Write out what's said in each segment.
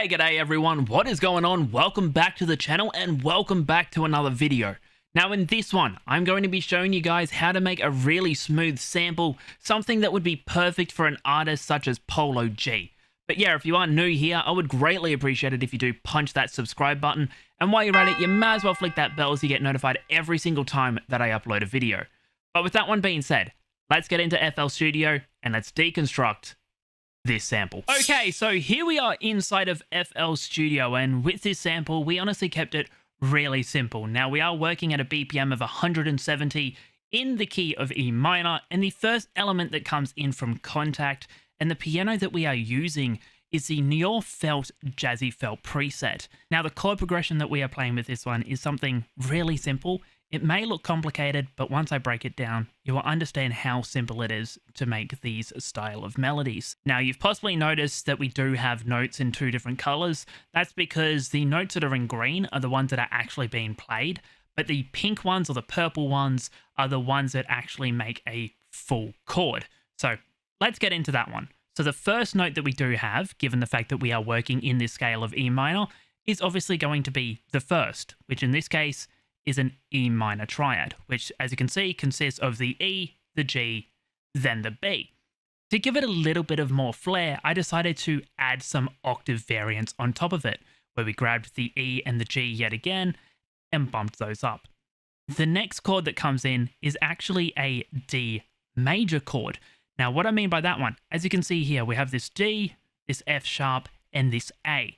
G'day everyone, what is going on? Welcome back to the channel and welcome back to another video. Now in this one, I'm going to be showing you guys how to make a really smooth sample, something that would be perfect for an artist such as Polo G. But yeah, if you are new here, I would greatly appreciate it if you do punch that subscribe button, and while you're at it, you might as well flick that bell so you get notified every single time that I upload a video. But with that one being said, let's get into FL Studio and let's deconstruct this sample. Okay, so here we are inside of FL Studio, and with this sample, we honestly kept it really simple. Now, we are working at a BPM of 170 in the key of E minor, and the first element that comes in from Contact and the piano that we are using is the Neo Felt Jazzy Felt preset. Now, the chord progression that we are playing with this one is something really simple. It may look complicated, but once I break it down, you will understand how simple it is to make these style of melodies. Now, you've possibly noticed that we do have notes in two different colors. That's because the notes that are in green are the ones that are actually being played, but the pink ones or the purple ones are the ones that actually make a full chord. So let's get into that one. So the first note that we do have, given the fact that we are working in this scale of E minor, is obviously going to be the first, which in this case is an E minor triad, which, as you can see, consists of the E, the G, then the B. To give it a little bit of more flair, I decided to add some octave variants on top of it, where we grabbed the E and the G yet again and bumped those up. The next chord that comes in is actually a D major chord. Now, what I mean by that one, as you can see here, we have this D, this F sharp, and this A.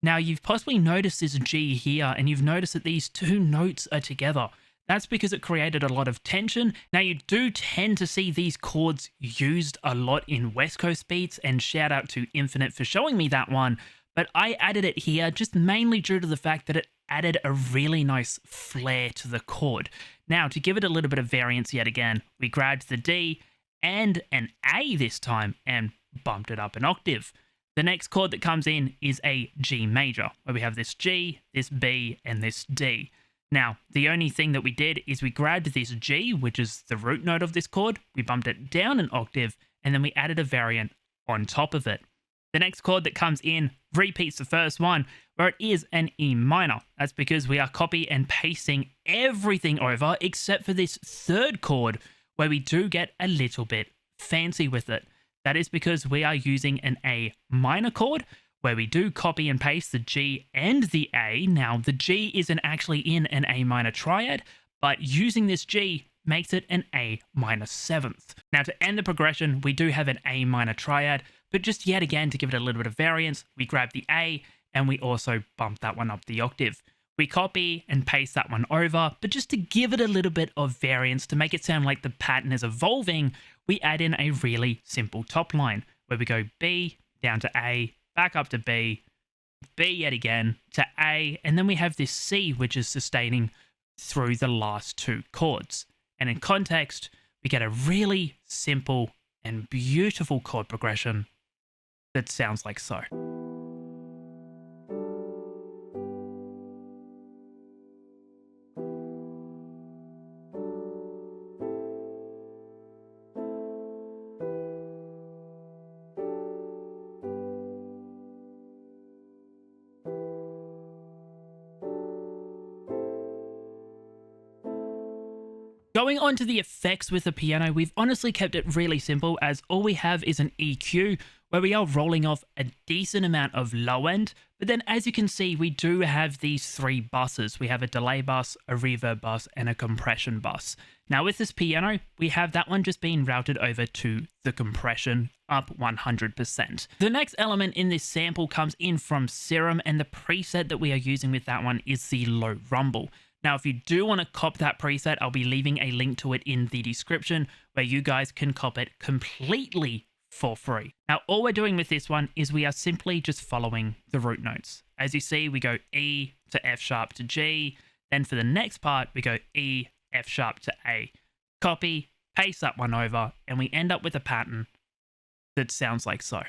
Now, you've possibly noticed this G here, and you've noticed that these two notes are together. That's because it created a lot of tension. Now, you do tend to see these chords used a lot in West Coast beats, and shout out to Infinite for showing me that one, but I added it here just mainly due to the fact that it added a really nice flair to the chord. Now, to give it a little bit of variance yet again, we grabbed the D and an A this time and bumped it up an octave. The next chord that comes in is a G major, where we have this G, this B, and this D. Now, the only thing that we did is we grabbed this G, which is the root note of this chord, we bumped it down an octave, and then we added a variant on top of it. The next chord that comes in repeats the first one, where it is an E minor. That's because we are copy and pasting everything over except for this third chord, where we do get a little bit fancy with it. That is because we are using an A minor chord where we do copy and paste the G and the A. Now, the G isn't actually in an A minor triad, but using this G makes it an A minor seventh. Now, to end the progression, we do have an A minor triad, but just yet again, to give it a little bit of variance, we grab the A and we also bump that one up the octave. We copy and paste that one over, but just to give it a little bit of variance to make it sound like the pattern is evolving, we add in a really simple top line where we go B down to A, back up to B, B yet again to A, and then we have this C, which is sustaining through the last two chords. And in context, we get a really simple and beautiful chord progression that sounds like so. Going on to the effects with the piano, we've honestly kept it really simple, as all we have is an EQ where we are rolling off a decent amount of low end, but then as you can see, we do have these three buses. We have a delay bus, a reverb bus, and a compression bus. Now with this piano, we have that one just being routed over to the compression up 100%. The next element in this sample comes in from Serum, and the preset that we are using with that one is the low rumble. Now, if you do want to cop that preset, I'll be leaving a link to it in the description where you guys can cop it completely for free. Now, all we're doing with this one is we are simply just following the root notes. As you see, we go E to F sharp to G. Then for the next part, we go E, F sharp to A. Copy, paste that one over, and we end up with a pattern that sounds like so.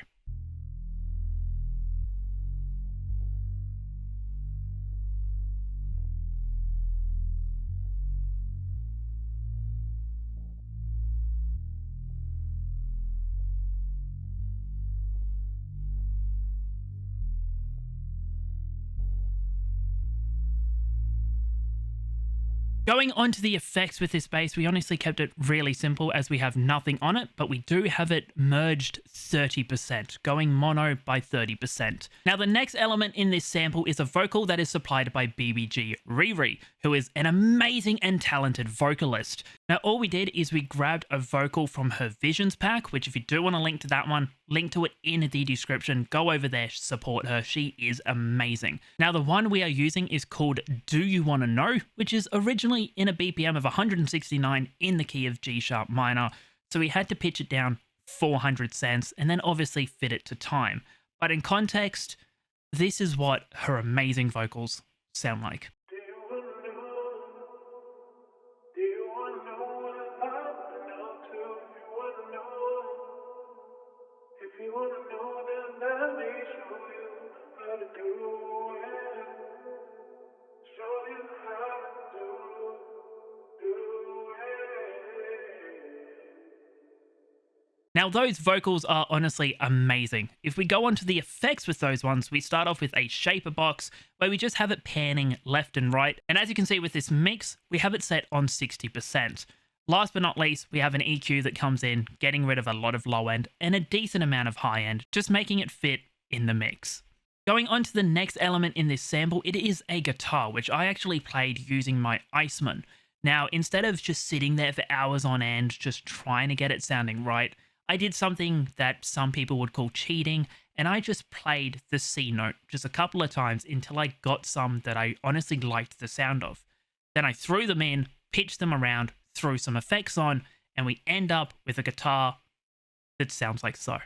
Going on to the effects with this bass, we honestly kept it really simple as we have nothing on it, but we do have it merged 30%, going mono by 30%. Now the next element in this sample is a vocal that is supplied by BBG Riri, who is an amazing and talented vocalist. Now all we did is we grabbed a vocal from her Visions pack, which if you do want to link to that one, link to it in the description. Go over there, support her. She is amazing. Now the one we are using is called Do You Wanna Know, which is originally in a BPM of 169 in the key of G sharp minor. So we had to pitch it down 400 cents and then obviously fit it to time. But in context, this is what her amazing vocals sound like. Now those vocals are honestly amazing. If we go on to the effects with those ones, we start off with a shaper box where we just have it panning left and right. And as you can see with this mix, we have it set on 60%. Last but not least, we have an EQ that comes in, getting rid of a lot of low end and a decent amount of high end, just making it fit in the mix. Going on to the next element in this sample, it is a guitar, which I actually played using my Iceman. Now, instead of just sitting there for hours on end, just trying to get it sounding right, I did something that some people would call cheating, and I just played the C note just a couple of times until I got some that I honestly liked the sound of. Then I threw them in, pitched them around, threw some effects on, and we end up with a guitar that sounds like so.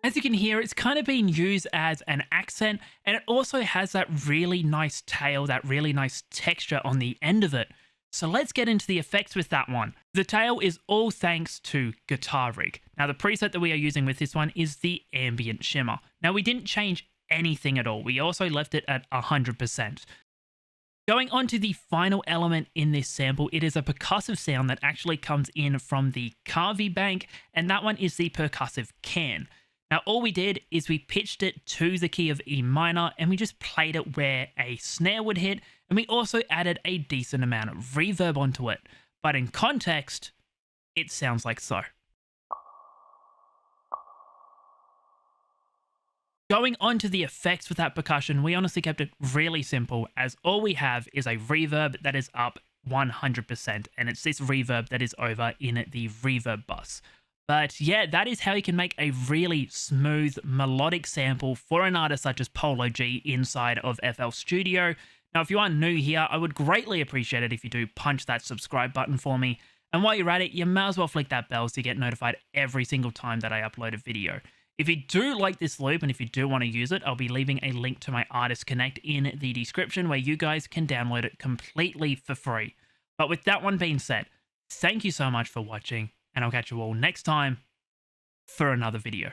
As you can hear, it's kind of been used as an accent, and it also has that really nice tail, that really nice texture on the end of it. So let's get into the effects with that one. The tail is all thanks to Guitar Rig. Now the preset that we are using with this one is the ambient shimmer. Now we didn't change anything at all. We also left it at 100%. Going on to the final element in this sample, it is a percussive sound that actually comes in from the Carvey bank, and that one is the percussive can. Now all we did is we pitched it to the key of E minor and we just played it where a snare would hit, and we also added a decent amount of reverb onto it. But in context, it sounds like so. Going on to the effects with that percussion, we honestly kept it really simple, as all we have is a reverb that is up 100%, and it's this reverb that is over in the reverb bus. But yeah, that is how you can make a really smooth melodic sample for an artist such as Polo G inside of FL Studio. Now, if you are new here, I would greatly appreciate it if you do punch that subscribe button for me. And while you're at it, you may as well flick that bell so you get notified every single time that I upload a video. If you do like this loop and if you do want to use it, I'll be leaving a link to my Artist Connect in the description where you guys can download it completely for free. But with that one being said, thank you so much for watching, and I'll catch you all next time for another video.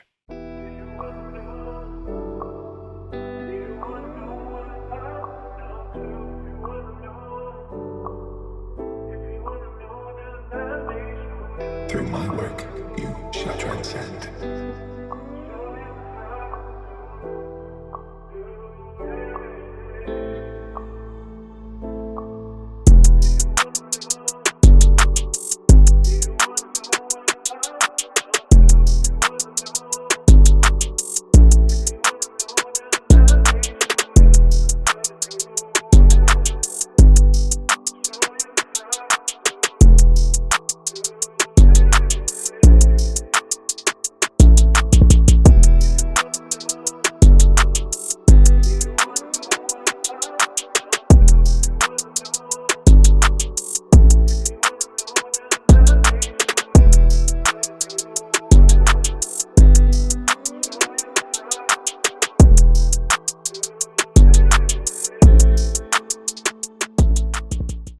Through my work, you shall transcend.